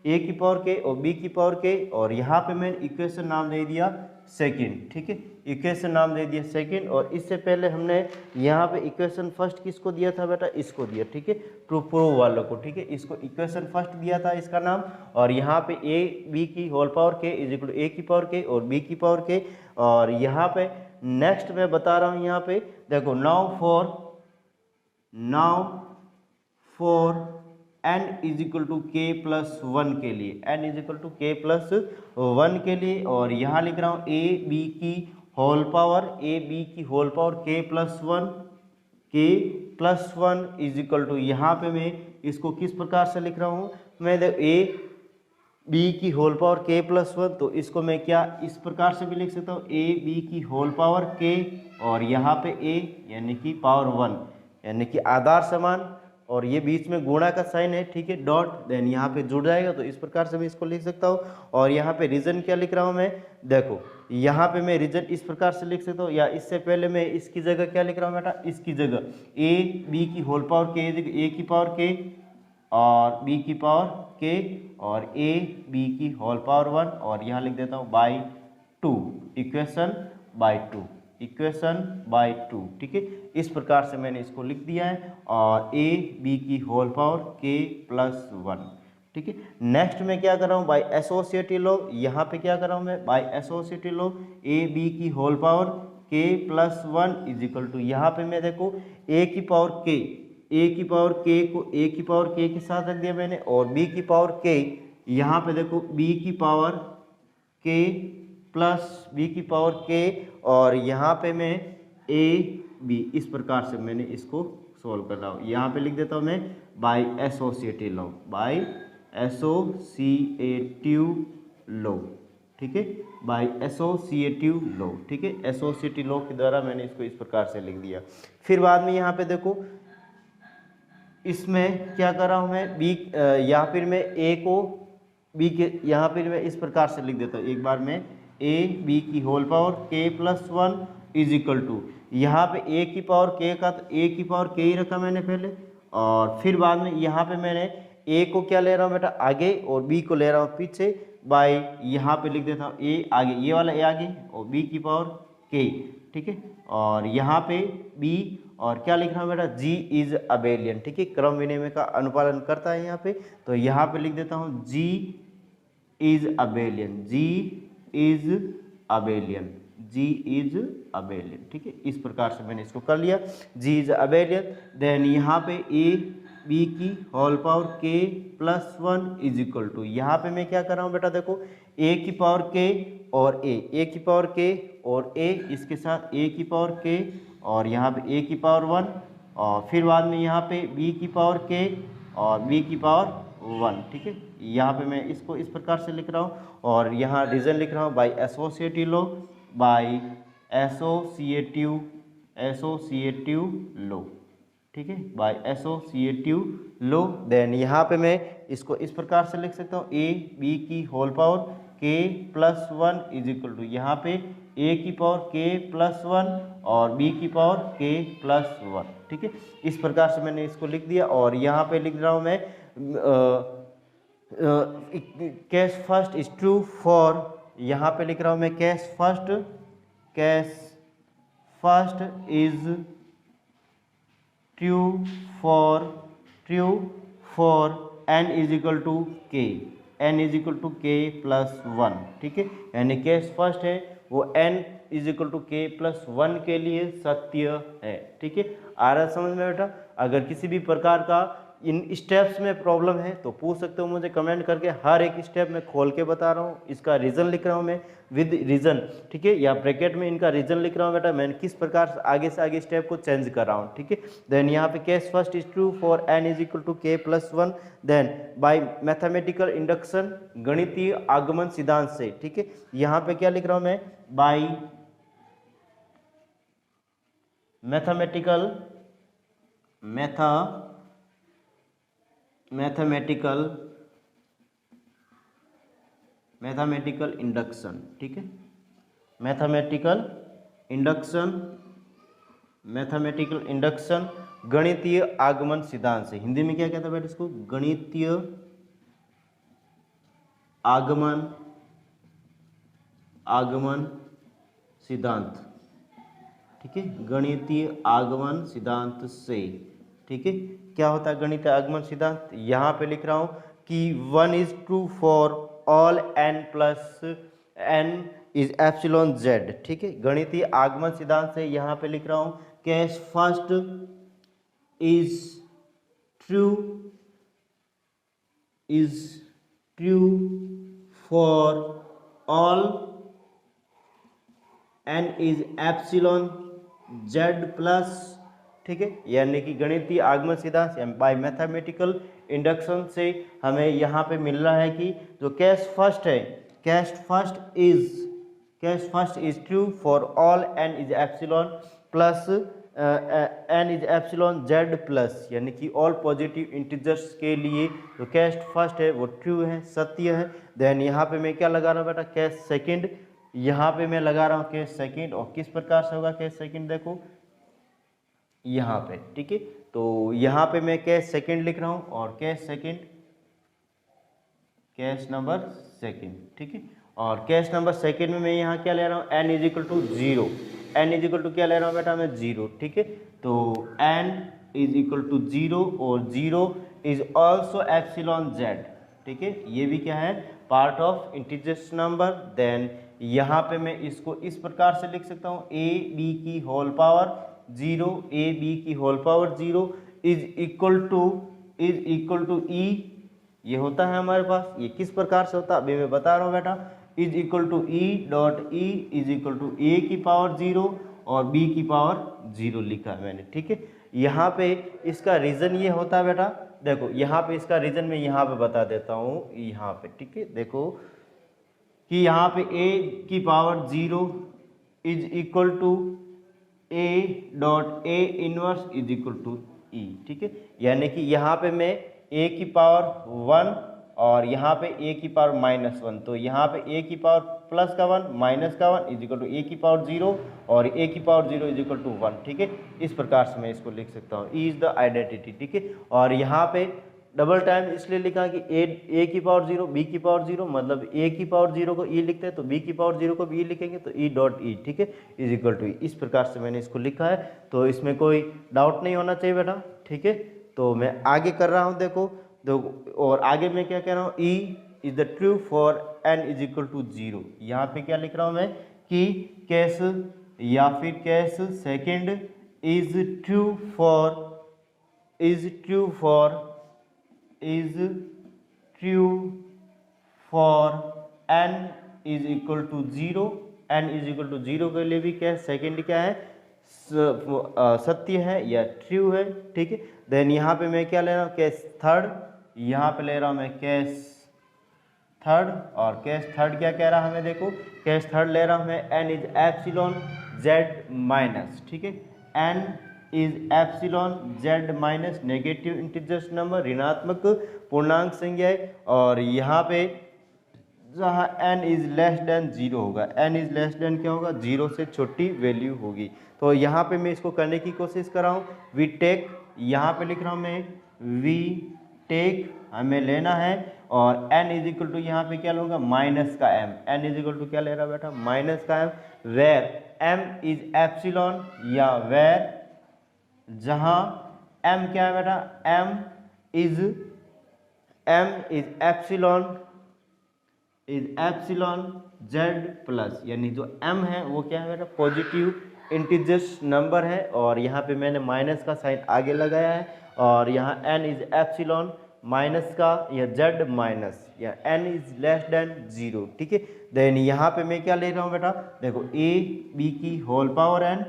a की पावर k और b की पावर k, और यहाँ पे मैंने इक्वेशन नाम दे दिया सेकंड, ठीक है, इक्वेशन नाम दे दिया सेकंड। और इससे पहले हमने यहाँ पे इक्वेशन फर्स्ट किसको दिया था बेटा, इसको दिया, ठीक है, ट्रू प्रूव वालों को, ठीक है, इसको इक्वेशन फर्स्ट दिया था इसका नाम, और यहाँ पे ए बी की whole power k is equal to ए की पावर k और b की पावर k। और यहाँ पे नेक्स्ट मैं बता रहा हूँ, यहाँ पे देखो now for n is equal to k plus 1 के लिए, n is equal to k plus 1 के लिए, और यहाँ लिख रहा हूँ a b की whole power k plus 1 is equal to, यहाँ पे मैं इसको किस प्रकार से लिख रहा हूँ, मैं बी की whole power K plus one, तो इसको मैं क्या इस प्रकार से भी लिख सकता हूँ, ए बी की होल पावर के, और यहाँ पे ए यानी कि पावर वन, यानी कि आधार समान, और ये बीच में गुणा का साइन है, ठीक है, डॉट, देन यहाँ पे जुड़ जाएगा, तो इस प्रकार से मैं इसको लिख सकता हूँ। और यहाँ पे रीजन क्या लिख रहा हूँ मैं, देखो यहाँ पे मैं रीजन इस प्रकार से लिख सकता हूँ, या इससे पहले मैं इसकी जगह क्या लिख रहा हूँ बेटा, इसकी जगह ए बी की होल पावर के, ए की पावर के और बी की पावर के, और ए बी की होल पावर वन, और यहाँ लिख देता हूँ by two, equation by two, equation by two, ठीक है। इस प्रकार से मैंने इसको लिख दिया है, और ए बी की whole power K plus one, ठीक है। नेक्स्ट मैं क्या कर रहा हूँ, बाई एसोसिएटिव लॉ, यहाँ पे क्या कर रहा हूँ मैं, by associative law, A B की whole power K plus one is equal to, यहाँ पे मैं देखो ए की पावर के, ए की पावर के को ए की पावर के साथ रख दिया मैंने, और बी की पावर के, यहाँ पे देखो बी की पावर के प्लस बी की पावर के, और यहाँ पे मैं ए बी, इस प्रकार से मैंने इसको सोल्व कर रहा हूँ। यहाँ पे लिख देता हूँ मैं by associative law, by associative law, ठीक है, बाई एसोसिएटिव लॉ, ठीक है, एसोसिएटिव लॉ के द्वारा मैंने इसको इस प्रकार से लिख दिया। फिर बाद में यहाँ पे देखो इसमें क्या कर रहा हूँ मैं, बी या फिर मैं ए को बी के, यहाँ पर मैं इस प्रकार से लिख देता हूँ, एक बार मैं ए बी की whole power K plus one is equal to, यहाँ पे ए की पावर के का, तो ए की पावर के ही रखा मैंने पहले, और फिर बाद में यहाँ पे मैंने ए को क्या ले रहा हूँ बेटा आगे, और बी को ले रहा हूँ पीछे, बाई यहाँ पे लिख देता हूँ ए आगे, ये वाला ए आगे, और बी की पावर के, ठीक है, और यहाँ पे बी, और क्या लिख रहा हूँ बेटा, जी इज अबेलियन, ठीक है, क्रम विनिमय का अनुपालन करता है यहाँ पे, तो यहाँ पे लिख देता हूँ G is abelian, G is abelian, G is abelian, ठीक है। इस प्रकार से मैंने इसको कर लिया, जी इज अबेलियन। देन यहाँ पे ए बी की whole power K plus one is equal to, यहाँ पे मैं क्या कर रहा हूँ बेटा, देखो ए की पावर के और ए की पावर के और ए, इसके साथ ए की पावर के, और यहाँ पे ए की पावर वन, और फिर बाद में यहाँ पे बी की पावर के और बी की पावर वन, ठीक है। यहाँ पे मैं इसको इस प्रकार से लिख रहा हूँ, और यहाँ रीजन लिख रहा हूँ by associative law, by associative law, ठीक है, बाई एसोसिएटिव लॉ। देन यहाँ पे मैं इसको इस प्रकार से लिख सकता हूँ, ए बी की whole power K plus one is equal to, यहाँ पे ए की पावर के प्लस वन और बी की पावर के प्लस वन, ठीक है। इस प्रकार से मैंने इसको लिख दिया, और यहाँ पे लिख रहा हूँ मैं case first is true for, यहाँ पे लिख रहा हूँ मैं case first is true for n is equal to K, n is equal to के प्लस वन, ठीक है, यानी केस फर्स्ट है वो n इज इक्वल टू के प्लस वन के लिए सत्य है, ठीक है। आ रहा समझ में बेटा? अगर किसी भी प्रकार का इन स्टेप्स में प्रॉब्लम है तो पूछ सकते हो मुझे कमेंट करके, हर एक स्टेप में खोल के बता रहा हूँ, इसका रीजन लिख रहा हूँ मैं विद रीजन, ठीक है, या ब्रैकेट में इनका रीजन लिख रहा हूँ बेटा, मैं किस प्रकार से आगे स्टेप को चेंज कर रहा हूँ, ठीक है। देन यहाँ पे case first is true for n is equal to के plus one, then by mathematical induction, गणितीय आगमन सिद्धांत से, ठीक है। यहाँ पे क्या लिख रहा हूँ मैं, बाय मैथमेटिकल इंडक्शन, ठीक है, मैथमेटिकल इंडक्शन गणितीय आगमन सिद्धांत से, हिंदी में क्या कहता है बेटा इसको, गणितीय आगमन सिद्धांत, ठीक है, गणितीय आगमन सिद्धांत से, ठीक है। क्या होता है गणितीय आगमन सिद्धांत? यहाँ पे लिख रहा हूँ कि one is true for all n plus n is epsilon z, ठीक है। गणितीय आगमन सिद्धांत से यहाँ पे लिख रहा हूँ case first is true for all n is epsilon z plus ठीक है, यानी कि गणितीय आगमन सिद्धांत बाय मैथमेटिकल इंडक्शन से हमें यहाँ पे मिल रहा है कि जो केस फर्स्ट है, case first is true for all n is epsilon plus n is epsilon z plus, यानी कि ऑल पॉजिटिव इंटीजर्स के लिए जो केस फर्स्ट है वो ट्रू है, सत्य है। देन यहाँ पे मैं क्या लगा रहा हूँ बेटा, केस सेकंड, यहाँ पे मैं लगा रहा हूँ केस सेकंड, और किस प्रकार से होगा केस सेकंड, देखो यहाँ पे, ठीक है। तो यहाँ पे मैं केस सेकंड लिख रहा हूँ, और case second, case number second, ठीक है। और केस नंबर सेकंड में मैं यहाँ क्या ले रहा हूँ, n is equal to zero, n is equal to क्या ले रहा हूँ बेटा मैं, जीरो, ठीक है। तो n is equal to zero, और zero is also epsilon z, ठीक है। ये भी क्या है, part of integers number. Then यहाँ पे मैं इसको इस प्रकार से लिख सकता हूँ, a b की whole power zero, a b की whole power zero is equal to e, ये होता है हमारे पास। ये किस प्रकार से होता है अभी मैं बता रहा हूँ बेटा, is equal to e dot E is equal to a की पावर जीरो और b की पावर जीरो लिखा है मैंने, ठीक है। यहाँ पे इसका रीजन ये होता है बेटा, देखो यहाँ पे इसका रीजन मैं यहाँ पे बता देता हूँ, यहाँ पे, ठीक है। देखो कि यहाँ पे a की power zero is equal to a dot a inverse is equal to e, ठीक है। यानी कि यहाँ पे मैं a की पावर वन और यहाँ पे a की पावर माइनस वन, तो यहाँ पे a की पावर प्लस का वन माइनस का one is equal to a की पावर जीरो और a की power zero is equal to one, ठीक है। इस प्रकार से मैं इसको लिख सकता हूँ, e इज द आइडेंटिटी, ठीक है। और यहाँ पे डबल टाइम इसलिए लिखा कि a की पावर जीरो b की पावर जीरो, मतलब a की पावर जीरो को e लिखते हैं तो b की पावर जीरो को b लिखेंगे तो e डॉट ई, ठीक है, इज इक्वल टू ई। इस प्रकार से मैंने इसको लिखा है, तो इसमें कोई डाउट नहीं होना चाहिए बेटा, ठीक है। तो मैं आगे कर रहा हूँ, देखो और आगे मैं क्या कह रहा हूँ, e is the true for n is equal to zero. यहाँ पे क्या लिख रहा हूँ मैं कि केस या फिर case second is true for n is equal to zero, n is equal to zero के लिए भी केस सेकेंड क्या है, सत्य है या ट्रू है, ठीक है। देन यहाँ पे मैं क्या ले रहा हूँ, केस थर्ड, यहाँ पे ले रहा हूँ मैं केस थर्ड, और केस थर्ड क्या कह रहा है हमें, देखो केस थर्ड ले रहा हूँ मैं n is epsilon z minus, ठीक है। n is epsilon z minus negative integers number, ऋणात्मक पूर्णांक संख्या है, और यहाँ पे जहाँ n is less than zero होगा, n इज लेस देन क्या होगा, जीरो से छोटी वैल्यू होगी। तो यहाँ पे मैं इसको करने की कोशिश कर रहा हूँ, वी टेक, यहाँ पे लिख रहा हूँ मैं वी टेक, हमें लेना है, और n इज इक्वल टू यहाँ पे क्या लूँगा, माइनस का m, n is equal to क्या ले रहा है बेटा, माइनस का m, where m is epsilon, या वेर जहाँ m क्या है बेटा, m is epsilon z plus, यानी जो m है वो क्या है बेटा, पॉजिटिव इंटीजर्स नंबर है, और यहाँ पे मैंने माइनस का साइन आगे लगाया है, और यहाँ n इज एप्सिलॉन माइनस का या z माइनस, या n is less than zero, ठीक है। देन यहाँ पे मैं क्या ले रहा हूँ बेटा, देखो a b की whole power n,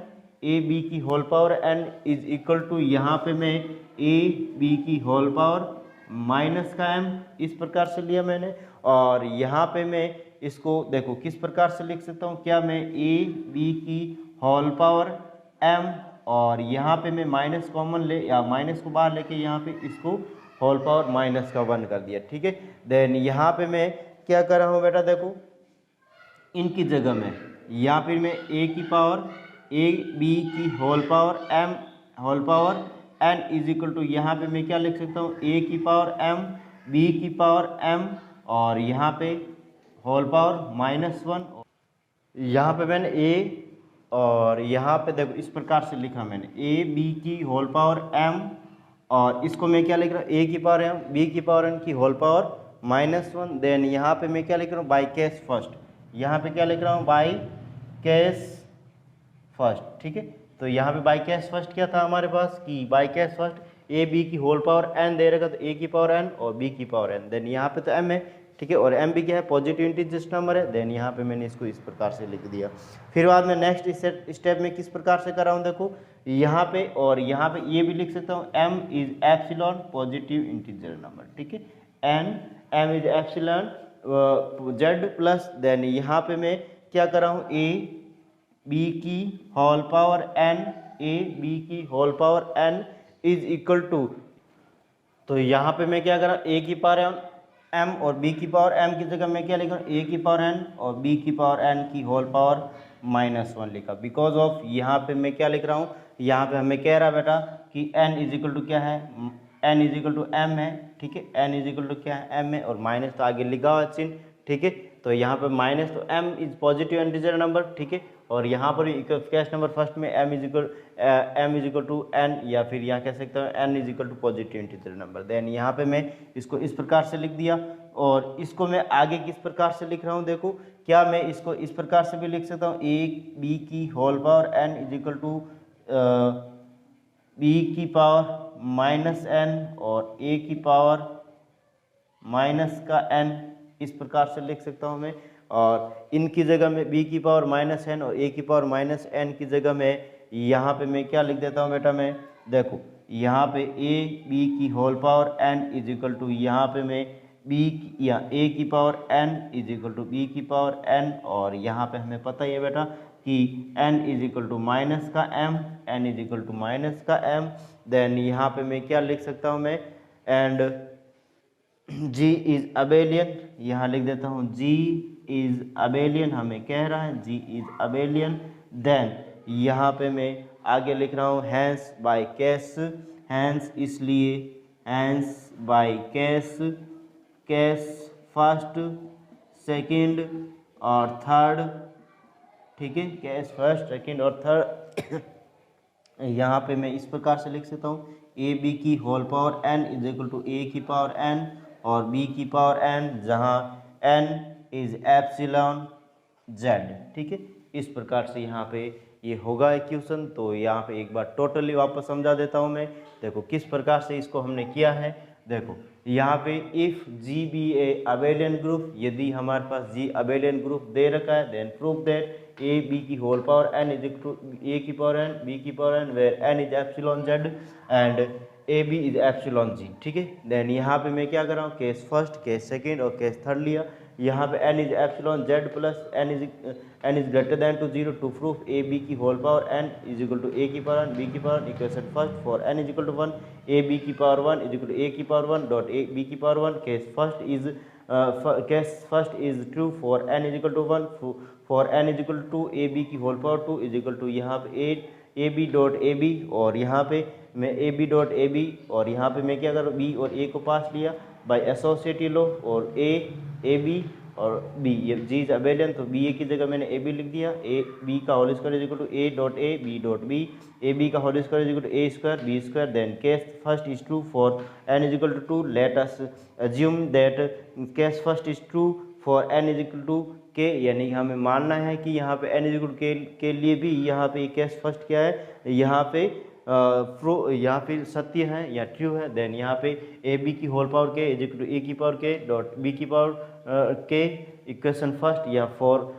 a b की whole power n is equal to यहाँ पे मैं a b की होल पावर माइनस का m, इस प्रकार से लिया मैंने। और यहाँ पे मैं इसको देखो किस प्रकार से लिख सकता हूँ, क्या मैं a b की होल पावर m, और यहाँ पे मैं माइनस कॉमन ले या माइनस को बाहर लेके यहाँ पे इसको होल पावर माइनस का वन कर दिया, ठीक है। देन यहाँ पे मैं क्या कर रहा हूँ बेटा, देखो इनकी जगह में या फिर मैं a की पावर a b की whole power m whole power n is equal to यहाँ पे मैं क्या लिख सकता हूँ, a की पावर m b की पावर m और यहाँ पे होल पावर माइनस वन, यहाँ पे मैंने a और यहाँ पे देखो इस प्रकार से लिखा मैंने a b की होल पावर m, और इसको मैं क्या लिख रहा हूँ, a की पावर m b की पावर n की whole power minus one. Then यहाँ पे मैं क्या लिख रहा हूँ, बाई केस फर्स्ट, यहाँ पे क्या लिख रहा हूँ, बाई केस फर्स्ट, ठीक है। तो यहाँ पे बाई केस फर्स्ट क्या था हमारे पास कि by case first a b की होल पावर n दे रखा, तो a की पावर n और b की पावर n। देन यहाँ पे तो m है, ठीक है, और m भी क्या है, पॉजिटिव इंटीजर्स नंबर है। देन यहाँ पे मैंने इसको इस प्रकार से लिख दिया। फिर बाद में नेक्स्ट स्टेप में किस प्रकार से कर रहा हूँ, देखो यहाँ पे और यहाँ पे ये भी लिख सकता हूँ, m is epsilon positive integer number, ठीक है, m is epsilon z plus, then यहाँ पे मैं क्या कर रहा हूँ, a b की whole power n, a b की whole power n is equal to, तो यहाँ पे मैं क्या कर रहा हूँ, a की पावर m और b की पावर m की जगह मैं क्या लिख रहा हूँ, a की पावर n और b की पावर n की होल पावर -1 लिखा। बिकॉज ऑफ यहाँ पे मैं क्या लिख रहा हूँ, यहाँ पे हमें कह रहा है बेटा कि n इज इक्वल टू क्या है, n is equal to m है, ठीक है, n इज इक्वल टू क्या है, m है, और माइनस तो आगे लिखा हुआ चिन्ह, ठीक है, तो यहाँ पे माइनस, तो m is positive integer number, ठीक है, और यहाँ पर केस नंबर फर्स्ट में m is equal to n, या फिर यहाँ कह सकते हैं n is equal to positive integer number. Then यहाँ पे मैं इसको इस प्रकार से लिख दिया, और इसको मैं आगे किस प्रकार से लिख रहा हूँ, देखो क्या मैं इसको इस प्रकार से भी लिख सकता हूँ, a b की whole power n is equal to b की पावर -n और a की पावर माइनस का n, इस प्रकार से लिख सकता हूँ मैं, और इनकी जगह में b की पावर -n और a की पावर -n की जगह में यहाँ पे मैं क्या लिख देता हूँ बेटा, मैं देखो यहाँ पे a b की whole power n is equal to, यहाँ पे मैं b या a की power n is equal to b की पावर n, और यहाँ पे हमें पता ही है बेटा कि n is equal to minus का m, n is equal to minus का m। देन यहाँ पे मैं क्या लिख सकता हूँ मैं, एंड G इज अबेलियन, यहाँ लिख देता हूँ G इज अबेलियन, हमें कह रहा है G इज अबेलियन। देन यहाँ पे मैं आगे लिख रहा हूँ हैंस बाय केस, हैंस इसलिए hence by case, case first second और थर्ड, ठीक है, केस फर्स्ट सेकंड और थर्ड। यहाँ पे मैं इस प्रकार से लिख सकता हूँ, ए बी की whole power n is equal to a की पावर n और b की पावर n, जहाँ n इज एप्सिलॉन z, ठीक है, इस प्रकार से यहाँ पे ये होगा इक्वेशन। तो यहाँ पे एक बार टोटली वापस समझा देता हूँ मैं, देखो किस प्रकार से इसको हमने किया है। देखो यहाँ पे if G be a abelian group, यदि हमारे पास G अबेलियन ग्रुप दे रखा है, then prove that a b की whole power n is equal to a की पावर n b की power n where n is epsilon z and a b is epsilon g, ठीक है। Then यहाँ पे मैं क्या कर रहा हूँ, केस फर्स्ट, केस सेकंड और केस थर्ड लिया। यहाँ पे n is epsilon z plus n is greater than to 0 to proof a b की whole power n is equal to a की पावर n b की power equation first for n is equal to 1 a b की power 1 is equal to a की power 1 dot a b की power 1। Case first is true for n is equal to 1, for n is equal to A B की whole power 2 is equal to यहाँ पे ए B dot A B, और यहाँ पे मैं A B dot A B, और यहाँ पे मैं क्या कर रहा हूँ, बी और ए को पास लिया बाय एसोसिएटिव लॉ, और ए बी और बी, ये जी इज अबेलियन, तो बी ए की जगह मैंने ए बी लिख दिया, ए बी का whole square is equal to A dot A B dot B, A B का whole square is equal to A square B square. Then case first is true for n is equal to 2, let us assume that case first is true for n is equal to K, यानी हमें मानना है कि यहाँ पे n is equal के लिए भी यहाँ पे केस फर्स्ट क्या है, यहाँ पे यहाँ पे सत्य है या ट्रू है। देन यहाँ पे ए बी की whole power K is equal to ए की पावर के डॉट बी की पावर के इक्वेशन फर्स्ट, या for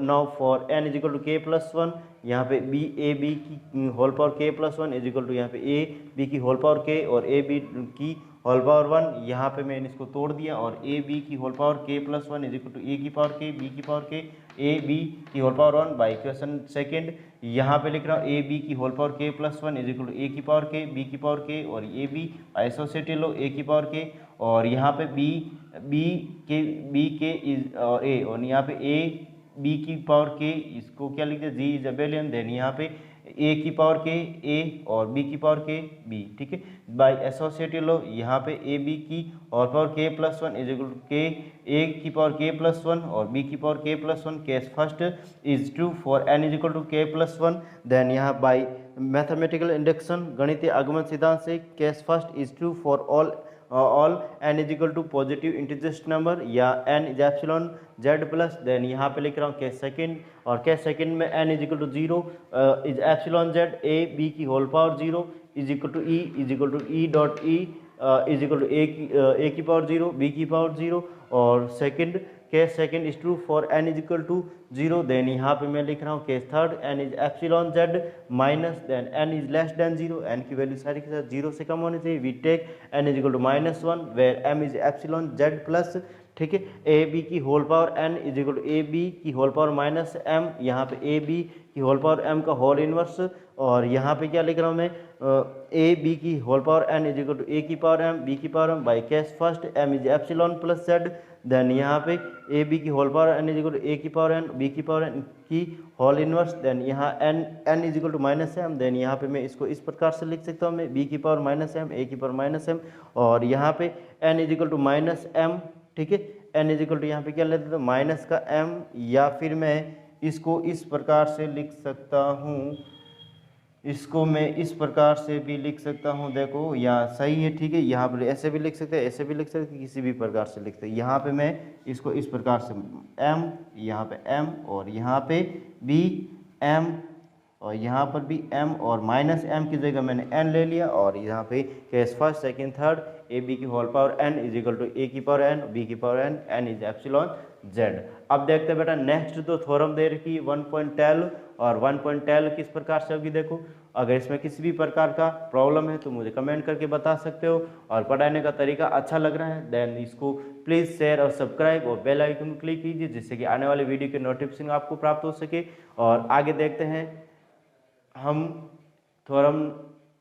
now for n is equal to के प्लस 1, यहाँ पे ए बी की whole power K plus 1 is equal to यहाँ पे A B की होल पावर के और ए बी की होल पावर 1, यहाँ पे मैंने इसको तोड़ दिया, और ए बी की whole power K plus 1 is equal to ए की पावर के बी की पावर के ए बी की whole power 1 by equation second. यहाँ पे लिख रहा हूँ ए बी की whole power K plus 1 is equal to ए की पावर के बी की पावर के और ए बी एसोसिएटेड लो ए की पावर के, और यहाँ पे बी के इज और ए, और यहाँ पे ए बी की पावर के, इसको क्या लिखते हैं, जी इज अबेलियन। देन यहाँ पे ए की पावर के ए और बी की पावर के बी, ठीक है, बाय एसोसिएटेड लो यहाँ पे ए बी की और power K plus 1 is equal to के ए की पावर के प्लस 1 और बी की power K plus 1। Case first is true for n is equal to के प्लस 1। देन यहाँ बाय मैथमेटिकल इंडक्शन गणितीय आगमन सिद्धांत से case first is true for all n is equal to positive integers number या n is epsilon z plus. Then यहाँ पे लिख रहा हूँ केस सेकंड, और केस सेकंड में n is equal to 0 is epsilon z A B की whole power 0 is equal to E dot E is equal to ए की पावर 0, बी की पावर 0, और second case second is true for n is equal to 0। Then यहाँ पे मैं लिख रहा हूँ case third n is epsilon z minus, then n is less than 0, n की वैल्यू सारी के साथ 0 से कम होनी चाहिए। We take n is equal to -1 where m is epsilon z plus, ठीक है, ए बी की whole power n is equal to A B की होल पावर माइनस m, यहाँ पे ए बी की होल पावर m का whole inverse, और यहाँ पे क्या लिख रहा हूँ मैं, ए बी की whole power n is equal to ए की पावर m बी की power m by case first m is epsilon plus z, then यहाँ पे ए बी की whole power n is equal to ए की पावर n बी की power n की whole inverse, then यहाँ n is equal to minus m, then यहाँ पे मैं इसको इस प्रकार से लिख सकता हूँ मैं बी की पावर माइनस m ए की पावर माइनस m, और यहाँ पे n is equal to minus m, ठीक है, n इज इक्वल टू यहाँ पे क्या लेते थे माइनस का m, या फिर मैं इसको इस प्रकार से लिख सकता हूँ, इसको मैं इस प्रकार से भी लिख सकता हूँ, देखो यहाँ सही है, ठीक है, यहाँ पर ऐसे भी लिख सकते हैं, ऐसे भी लिख सकते हैं, किसी भी प्रकार से लिखते हैं। यहाँ पे मैं इसको इस प्रकार से m, यहाँ पे m, और यहाँ पे b m, और यहाँ पर भी m, और माइनस m की जगह मैंने n ले लिया, और यहाँ पे case first second third A B की whole power n is equal to ए की पावर n बी की power n, n is epsilon z। अब देखते हैं बेटा नेक्स्ट दो थ्योरम दे रखी 1.12 और 1.12 किस प्रकार से होगी। देखो अगर इसमें किसी भी प्रकार का प्रॉब्लम है तो मुझे कमेंट करके बता सकते हो, और पढ़ाने का तरीका अच्छा लग रहा है देन इसको प्लीज़ शेयर और सब्सक्राइब और बेल आइकन क्लिक कीजिए, जिससे कि आने वाले वीडियो के नोटिफिकेशन आपको प्राप्त हो सके। और आगे देखते हैं हम थ्योरम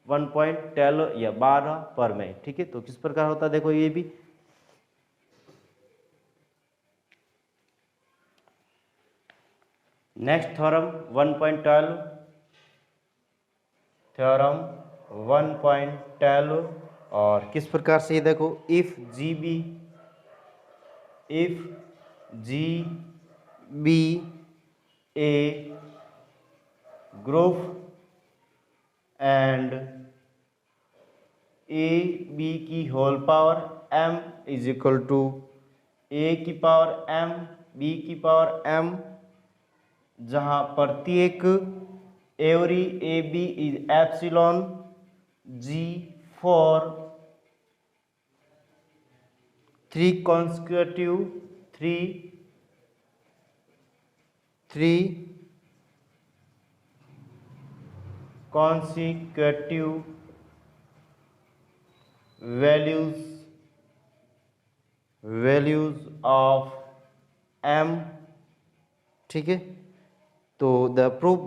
1.12 या 12 पर में, ठीक है, तो किस प्रकार होता है देखो ये भी। नेक्स्ट थ्योरम 1.12, थ्योरम 1.12, और किस प्रकार से देखो if G be a group and A B की whole power m is equal to ए की पावर m बी की पावर m, जहाँ प्रत्येक every A B is epsilon g for 3 consecutive values of m, ठीक है, तो द प्रूफ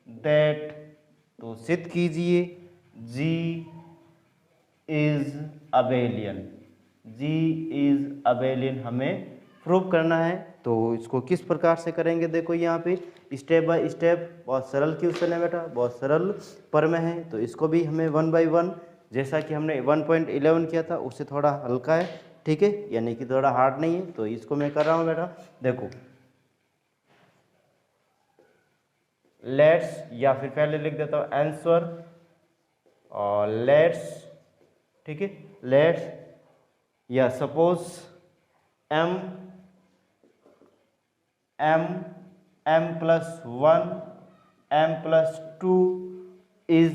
दैट तो सिद्ध कीजिए G इज अबेलियन हमें प्रूव करना है। तो इसको किस प्रकार से करेंगे देखो यहाँ पे स्टेप बाय स्टेप, बहुत सरल क्वेश्चन है बेटा, बहुत सरल पर में है, तो इसको भी हमें 1 by 1 जैसा कि हमने 1.11 किया था उससे थोड़ा हल्का है, ठीक है, यानी कि थोड़ा हार्ड नहीं है, तो इसको मैं कर रहा हूँ बेटा। देखो लेट्स, या फिर पहले लिख देता हूँ आंसर, और लेट्स, ठीक है, लेट्स या suppose m plus 1 m plus 2 is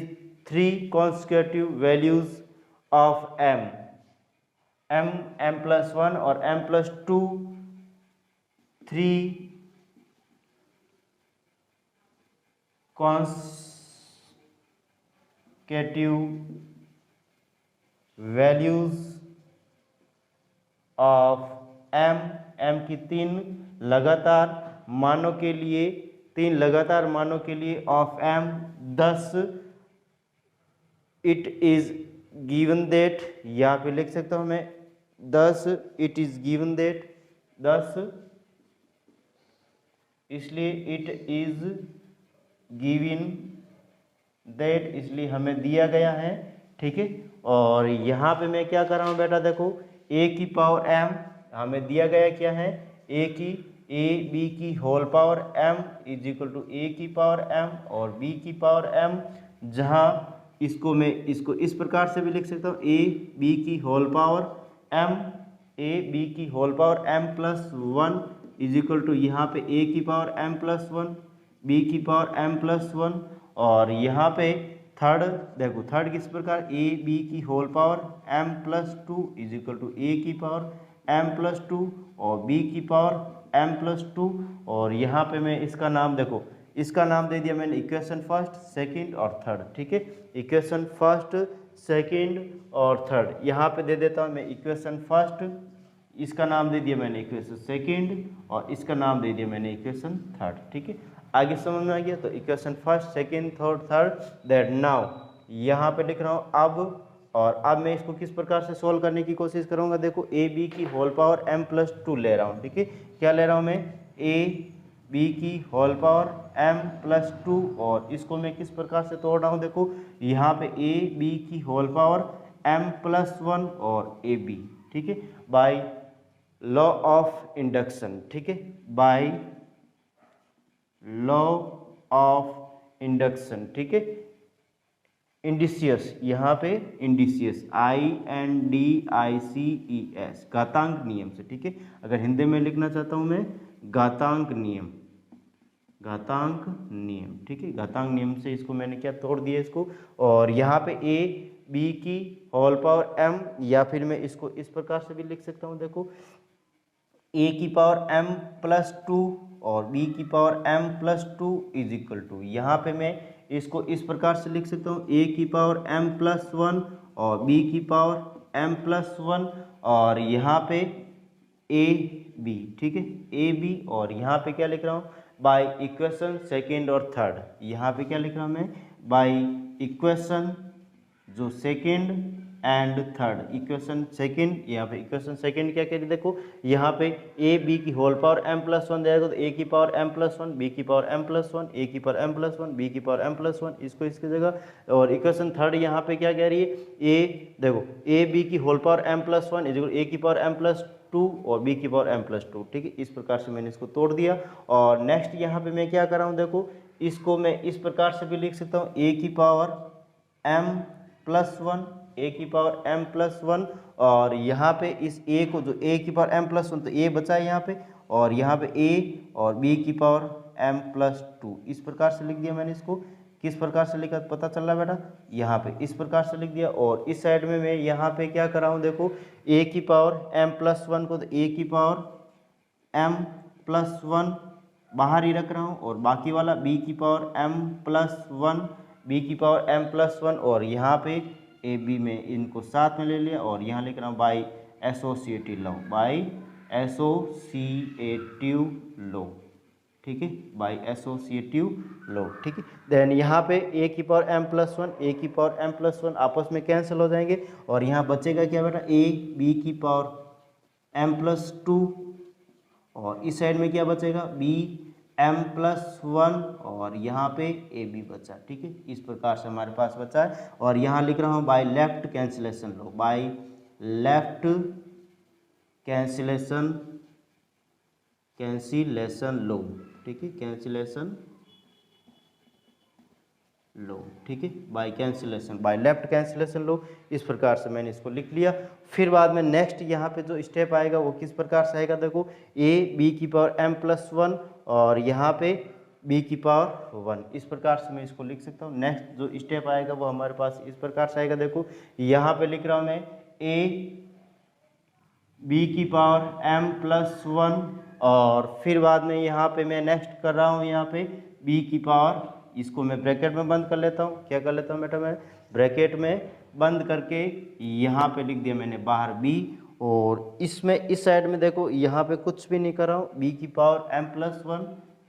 3 consecutive values of m plus 1 और m plus 2 3 consecutive values of m की 3 लगातार मानों के लिए, 3 लगातार मानों के लिए of m, 10 it is given that, यहाँ पे लिख सकता हूँ मैं 10 इट इज गिवन दैट, 10 इसलिए इट इज गिवन दैट इसलिए हमें दिया गया है, ठीक है। और यहाँ पे मैं क्या कर रहा हूँ बेटा, देखो a की पावर m हमें दिया गया क्या है, ए बी की whole power m is equal to ए की पावर m और b की पावर m, जहाँ इसको मैं इसको इस प्रकार से भी लिख सकता हूँ ए बी की whole power m plus 1 is equal to यहाँ पे a की पावर m प्लस 1 b की पावर m प्लस 1 और यहाँ पे थर्ड देखो, थर्ड किस प्रकार, ए बी की whole power m plus two is equal to ए की पावर m प्लस टू और b की पावर m प्लस टू। और यहाँ पे मैं इसका नाम देखो, इसका नाम दे दिया मैंने इक्वेशन फर्स्ट, सेकंड और थर्ड, ठीक है। इक्वेशन फर्स्ट, सेकंड और थर्ड यहाँ पे दे देता हूँ मैं इक्वेशन फर्स्ट, इसका नाम दे दिया मैंने इक्वेशन सेकंड और इसका नाम दे दिया मैंने इक्वेशन थर्ड, ठीक है। आगे समझ में आ गया। तो equation first, second, third that now यहाँ पे लिख रहा हूँ अब, और अब मैं इसको किस प्रकार से सोल्व करने की कोशिश करूँगा। देखो ए बी की whole power m plus two ले रहा हूँ, ठीक है। क्या ले रहा हूँ मैं, ए बी की whole power m plus two, और इसको मैं किस प्रकार से तोड़ रहा हूँ। देखो यहाँ पे ए बी की whole power m plus one और ए बी, ठीक है, बाई लॉ ऑफ इंडक्शन, ठीक है, बाई लॉ ऑफ इंडक्शन, ठीक है। इंडिसियस, यहाँ पे इंडिसियस INDICES, घातांक नियम से, ठीक है। अगर हिंदी में लिखना चाहता हूँ मैं, घातांक नियम, घातांक नियम, ठीक है। घातांक नियम से इसको मैंने क्या तोड़ दिया इसको, और यहाँ पे ए बी की होल पावर m, या फिर मैं इसको इस प्रकार से भी लिख सकता हूँ। देखो a की पावर m प्लस टू और b की power m plus two is equal to, यहाँ पे मैं इसको इस प्रकार से लिख सकता हूँ, a की पावर m प्लस वन और b की पावर m प्लस वन, और यहाँ पे a b, ठीक है, a b, और यहाँ पे क्या लिख रहा हूँ, बाय इक्वेशन सेकेंड और थर्ड। यहाँ पे क्या लिख रहा हूँ मैं, बाय इक्वेशन जो second and third, equation second, यहाँ पे इक्वेशन सेकेंड क्या कह रही, देखो यहाँ पे ए बी की whole power m plus one जाएगा तो ए की power m plus one, B की power m plus one, A की power m plus one, B की पावर m प्लस वन, इसको इसकी जगह। और इक्वेशन थर्ड यहाँ पे क्या कह रही है, ए देखो ए बी की whole power m plus one is A की पावर m प्लस टू और बी की पावर m प्लस टू, ठीक है। इस प्रकार से मैंने इसको तोड़ दिया। और नेक्स्ट यहाँ पे मैं क्या कर रहा हूँ, देखो इसको मैं इस प्रकार से भी लिख सकता हूँ, ए की power m plus one, A की पावर m प्लस वन, और यहाँ पे इस a को, जो a की पावर m प्लस वन, तो a बचा है यहाँ पे, और यहाँ पे a और b की पावर m प्लस टू, इस प्रकार से लिख दिया मैंने इसको। किस प्रकार से लिखा पता चल रहा है बेटा, यहाँ पे इस प्रकार से लिख दिया। और इस साइड में मैं यहाँ पे क्या कर रहा हूँ, देखो a की पावर m प्लस वन को तो a की पावर m प्लस वन बाहर ही रख रहा हूँ, और बाकी वाला b की power m plus one, b की पावर m प्लस वन, और यहाँ पे ए बी में इनको साथ में ले लिया, और यहाँ लिख रहा हूँ by associative law, by associative law, ठीक है, बाई एसोसिएटिव लॉ, ठीक है। देन यहाँ पे ए की power m plus one, A की पावर m प्लस वन आपस में कैंसिल हो जाएंगे, और यहाँ बचेगा क्या बेटा, ए बी की पावर m प्लस टू, और इस साइड में क्या बचेगा, बी m प्लस वन, और यहाँ पे ए बी बचा, ठीक है। इस प्रकार से हमारे पास बचा है। और यहाँ लिख रहा हूँ by left cancellation low, by left cancellation, cancellation लो, ठीक है, कैंसिलेशन लो, ठीक है, by cancellation, by left cancellation लो। इस प्रकार से मैंने इसको लिख लिया। फिर बाद में नेक्स्ट यहाँ पे जो स्टेप आएगा वो किस प्रकार से आएगा, देखो ए बी की पावर m प्लस वन और यहाँ पे b की पावर वन, इस प्रकार से मैं इसको लिख सकता हूँ। नेक्स्ट जो स्टेप आएगा वो हमारे पास इस प्रकार से आएगा, देखो यहाँ पे लिख रहा हूँ मैं a b की पावर m प्लस वन, और फिर बाद में यहाँ पे मैं नेक्स्ट कर रहा हूँ यहाँ पे b की पावर, इसको मैं ब्रैकेट में बंद कर लेता हूँ। क्या कर लेता हूँ बेटा, मैं ब्रैकेट में बंद करके यहाँ पे लिख दिया मैंने बाहर b, और इसमें इस साइड में देखो यहाँ पे कुछ भी नहीं कर रहा हूँ, b की power m plus one,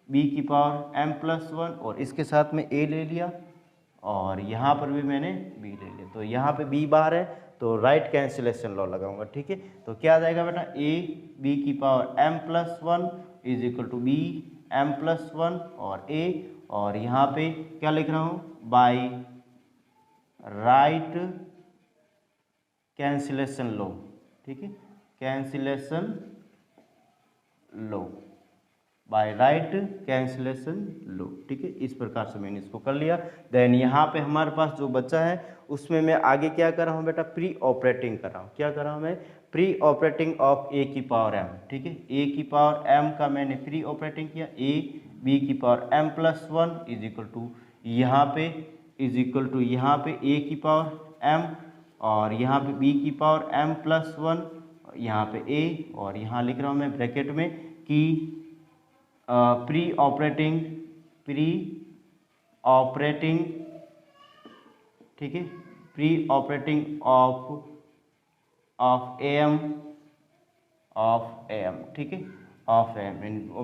b की पावर m प्लस वन, और इसके साथ में a ले लिया, और यहाँ पर भी मैंने b ले लिया। तो यहाँ पे b बाहर है तो राइट कैंसिलेशन लॉ लगाऊंगा, ठीक है। तो क्या आ जाएगा बेटा, a b की power m plus one is equal to b m plus one और a, और यहाँ पे क्या लिख रहा हूँ, बाय राइट कैंसिलेशन लो, ठीक है, कैंसिलेशन लो, बाय राइट कैंसिलेशन लो, ठीक है। इस प्रकार से मैंने इसको कर लिया। देन यहाँ पे हमारे पास जो बच्चा है उसमें मैं आगे क्या कर रहा हूँ बेटा, प्री ऑपरेटिंग कर रहा हूँ। क्या कर रहा हूँ मैं, प्री ऑपरेटिंग ऑफ a की पावर m, ठीक है, a की पावर m का मैंने प्री ऑपरेटिंग किया, a b की power m plus one is equal to, यहाँ पे इज इक्वल टू यहाँ पे ए की पावर एम और यहाँ पे बी की पावर एम प्लस 1, यहाँ पे ए और यहाँ लिख रहा हूँ मैं ब्रैकेट में कि प्री ऑपरेटिंग ठीक है, प्री ऑपरेटिंग ऑफ एम ठीक है, ऑफ एम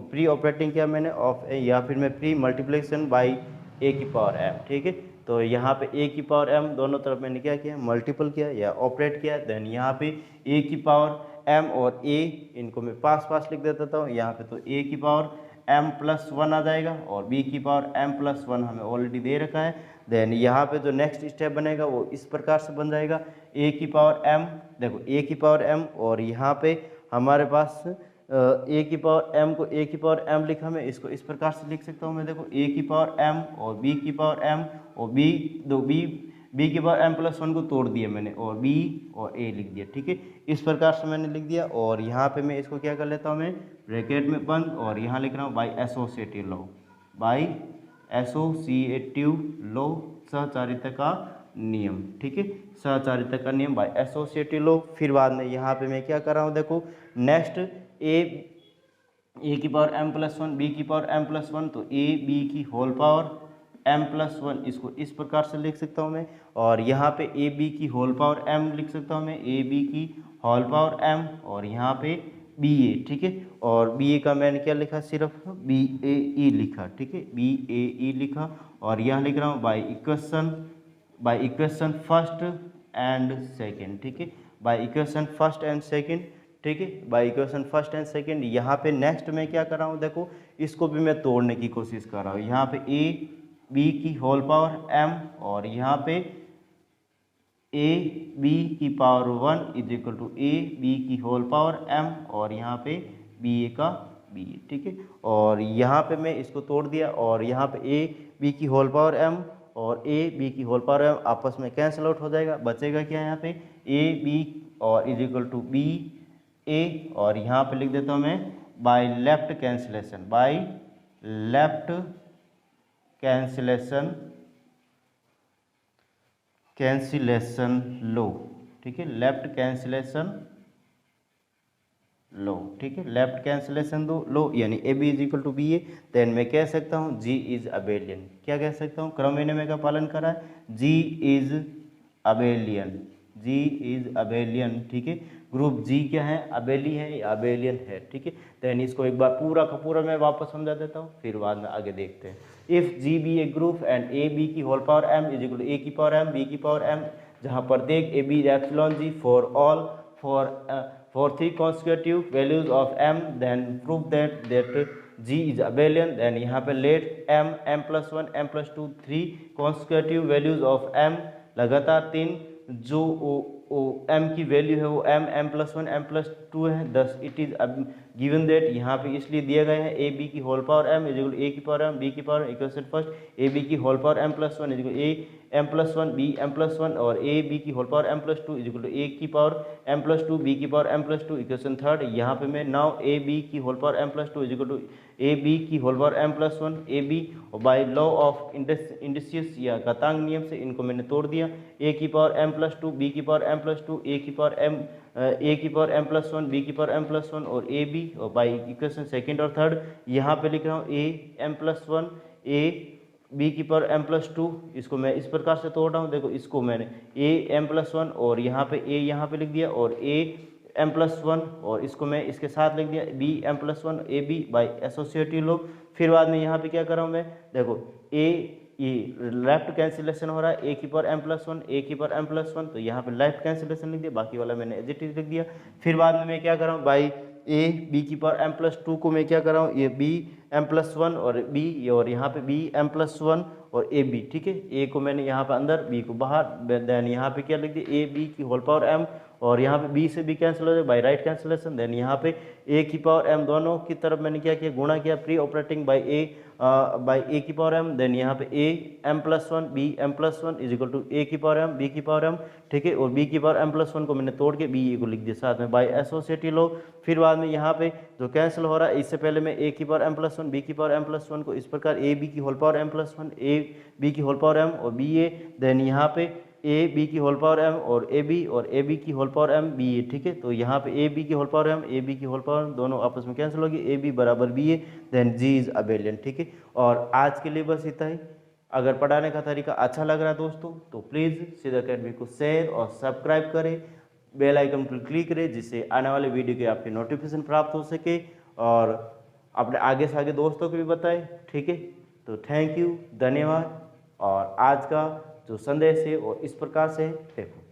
प्री ऑपरेटिंग किया मैंने ऑफ ए, या फिर मैं प्री मल्टीप्लिकेशन बाई ए की पावर एम ठीक है। तो यहाँ पे ए की पावर एम दोनों तरफ मैंने क्या किया, मल्टीपल किया या ऑपरेट किया। देन यहाँ पे ए की पावर एम और ए इनको मैं पास लिख देता हूँ। यहाँ पे तो ए की पावर m प्लस 1 आ जाएगा और b की पावर m प्लस 1 हमें ऑलरेडी दे रखा है। देन यहाँ पे जो नेक्स्ट स्टेप बनेगा वो इस प्रकार से बन जाएगा, a की पावर m, देखो a की पावर m और यहाँ पे हमारे पास a की पावर m को a की पावर m लिखा, मैं इसको इस प्रकार से लिख सकता हूँ मैं, देखो a की पावर m और b की पावर m और b की पावर m प्लस 1 को तोड़ दिया मैंने और b और a लिख दिया ठीक है। इस प्रकार से मैंने लिख दिया और यहाँ पे मैं इसको क्या कर लेता हूँ, मैं ब्रैकेट में बंद और यहाँ लिख रहा हूँ बाई एसोसिएटिव लॉ, सहचारिता का नियम ठीक है, सहचारिता का नियम बाई एसोसिएटिव लॉ। फिर बाद में यहाँ पे मैं क्या कर रहा हूँ, देखो नेक्स्ट ए की पावर m प्लस 1 बी की पावर m प्लस 1, तो ए बी की होल पावर m प्लस 1 इसको इस प्रकार से लिख सकता हूँ मैं। और यहाँ पे ए बी की होल पावर m लिख सकता हूँ मैं, ए बी की होल पावर m और यहाँ पे बी ए ठीक है। और बी ए का मैंने क्या लिखा, सिर्फ बी ए ई लिखा ठीक है, बी ए ई लिखा। और यहाँ लिख रहा हूँ by equation first and second ठीक है, by equation first and second ठीक है, by equation first and second. यहाँ पे नेक्स्ट मैं क्या कर रहा हूँ, देखो इसको भी मैं तोड़ने की कोशिश कर रहा हूँ। यहाँ पे ए बी की होल पावर m और यहाँ पे ए बी की power 1 is equal to A B की होल पावर m और यहाँ पे बी ए का बी ए ठीक है। और यहाँ पे मैं इसको तोड़ दिया और यहाँ पे ए बी की होल पावर m और ए बी की होल पावर m आपस में कैंसिल आउट हो जाएगा, बचेगा क्या यहाँ पे ए बी और इज इक्वल टू बी ए। और यहाँ पे लिख देता हूँ मैं बाई लेफ्ट कैंसिलेशन लो ठीक है, लेफ्ट कैंसिलेशन लो ठीक है, लेफ्ट कैंसिलेशन लो यानी A B is equal to B A. Then मैं कह सकता हूँ जी इज अबेलियन, क्या कह सकता हूँ, क्रम विनिमय का पालन करा है, जी इज अबेलियन ठीक है। ग्रुप जी क्या है, अबेली है या अबेलियन है ठीक है। देन इसको एक बार पूरा का पूरा मैं वापस समझा देता हूँ, फिर बाद में आगे देखते हैं। If G be a group and A B की whole power m is equal to ए की पावर m बी की पावर m, जहाँ प्रत्येक A B epsilon G for 3 consecutive values of m, then prove that G is abelian। then यहाँ पे let m plus 1 m plus 2 3 consecutive values of m, लगातार 3 जो m की value है वो m प्लस 1 m प्लस 2 है। Thus it is given that, यहाँ पे इसलिए दिया गया है ए बी की whole power m is equal A की पावर m बी की power equation first A B की whole power m plus 1 is equal A m plus 1 B m plus 1 और ए बी की whole power m plus 2 is equal to ए की power m plus 2 B की power m plus 2 equation third. यहाँ पे मैं now A B की whole power m plus 2 is equal to A B की whole power m plus 1 ए B, और by law of industrious या घातांक नियम से इनको मैंने तोड़ दिया, ए की पावर m प्लस 2 बी की पावर m प्लस 2 ए की पावर m प्लस 1 बी की पावर m प्लस 1 और ए बी, और बाई इक्वेशन सेकेंड और थर्ड यहाँ पे लिख रहा हूँ ए m प्लस 1 ए बी की पावर m प्लस 2, इसको मैं इस प्रकार से तोड़ रहा हूँ। देखो इसको मैंने ए m प्लस 1 और यहाँ पे ए यहाँ पे लिख दिया और ए m प्लस 1 और इसको मैं इसके साथ लिख दिया B m plus 1 A B by associative law. फिर बाद में यहाँ पे क्या कर रहा हूँ मैं, देखो ये लेफ्ट कैंसिलेशन हो रहा है, ए की पावर m प्लस 1 ए की पावर m प्लस 1, तो यहाँ पे लेफ्ट कैंसिलेशन लिख दिया, बाकी वाला मैंने एज इट इज लिख दिया। फिर बाद में मैं क्या कर रहा हूँ, बाई ए बी की पावर m प्लस 2 को मैं क्या कर रहा हूँ, ये बी m प्लस 1 और बी और यहाँ पे बी m प्लस 1 और ए बी ठीक है। ए को मैंने यहाँ पे अंदर बी को बाहर, देन यहाँ पे क्या लिख दिया ए बी की होल पावर m और यहाँ पे b से b कैंसिल हो जाए बाय राइट कैंसिलेशन। देन यहाँ पे a की पावर m दोनों की तरफ मैंने क्या किया, गुणा किया, प्री ऑपरेटिंग बाय a की पावर m। देन यहाँ पे a m+1 b m+1 is equal to a की पावर m b की पावर m, ठीक है। और b की पावर m+1 को मैंने तोड़ के b को लिख दिया साथ में बाय एसोसिएटिव लॉ। फिर बाद में यहाँ पे जो कैंसिल हो रहा है, इससे पहले मैं a की पावर m+1 b की पावर m+1 को इस प्रकार a b की whole power m+1 a b की होल पावर m और b a। देन यहाँ पे a b की होल पावर m और a b की whole power m b a, ठीक है। तो यहाँ पे a b की whole power m a b की होल पावर m दोनों आपस में कैंसिल होगी, a b बराबर b a। Then g is abelian, ठीक है। और आज के लिए बस इतना ही। अगर पढ़ाने का तरीका अच्छा लग रहा है दोस्तों तो प्लीज़ सिद्ध अकेडमी को शेयर और सब्सक्राइब करें, बेल आइकन पर क्लिक करें, जिससे आने वाले वीडियो के आपके नोटिफिकेशन प्राप्त हो सके और अपने आगे से आगे दोस्तों को भी बताएं, ठीक है। तो थैंक यू, धन्यवाद। और आज का जो संदेश है वो इस प्रकार से देखो।